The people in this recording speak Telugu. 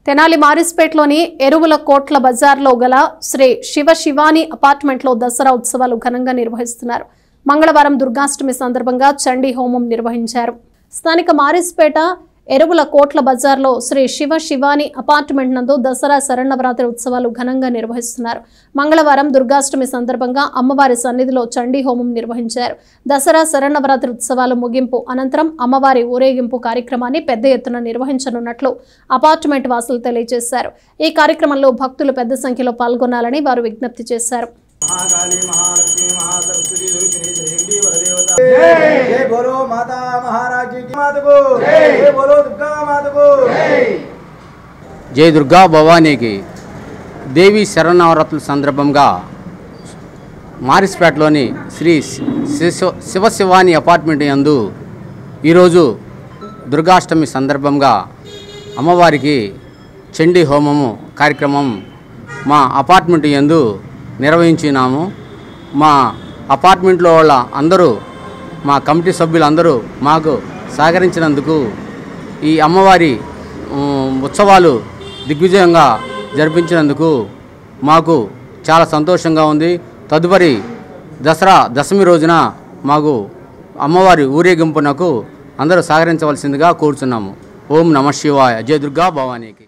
తెనాలి మారిస్పేట్లోని ఎరువుల కోట్ల బజార్లో గల శ్రీ శివాని అపార్ట్మెంట్లో దసరా ఉత్సవాలు ఘనంగా నిర్వహిస్తున్నారు. మంగళవారం దుర్గాష్టమి సందర్భంగా చండీ హోమం నిర్వహించారు. స్థానిక మారిస్పేట ఎరువుల కోట్ల బజార్లో శ్రీ శివాని అపార్ట్మెంట్ నందు దసరా శరన్నవరాత్రి ఉత్సవాలు ఘనంగా నిర్వహిస్తున్నారు. మంగళవారం దుర్గాష్టమి సందర్భంగా అమ్మవారి సన్నిధిలో చండీ హోమం నిర్వహించారు. దసరా శరన్నవరాత్రి ఉత్సవాలు ముగింపు అనంతరం అమ్మవారి ఊరేగింపు కార్యక్రమాన్ని పెద్ద ఎత్తున నిర్వహించనున్నట్లు అపార్ట్మెంట్ వాసులు తెలియజేశారు. ఈ కార్యక్రమంలో భక్తులు పెద్ద సంఖ్యలో పాల్గొనాలని వారు విజ్ఞప్తి చేశారు. महाकाली महालक्ष्मी महासरस्वती दुर्गिनी जयंती वरदेवता जय बोलो माता महाराज की माता को जय बोलो दुर्गा माता को जय दुर्गा भवानी की देवी శరన్నవరాత్రుల సందర్భంగా మారిస్పేటలోని శ్రీ శివాని అపార్ట్మెంట్ యందు ఈరోజు దుర్గాష్టమి సందర్భంగా అమ్మవారికి చండీ హోమము కార్యక్రమం మా అపార్ట్మెంట్ యందు నిర్వహించినాము. మా అపార్ట్మెంట్లో వాళ్ళ అందరూ మా కమిటీ సభ్యులందరూ మాకు సహకరించినందుకు ఈ అమ్మవారి ఉత్సవాలు దిగ్విజయంగా జరిపించినందుకు మాకు చాలా సంతోషంగా ఉంది. తదుపరి దశమి రోజున మాకు అమ్మవారి ఊరేగింపునకు అందరూ సహకరించవలసిందిగా కోరుచున్నాము. ఓం నమః శివాయ. జయ దుర్గా భవానీకి.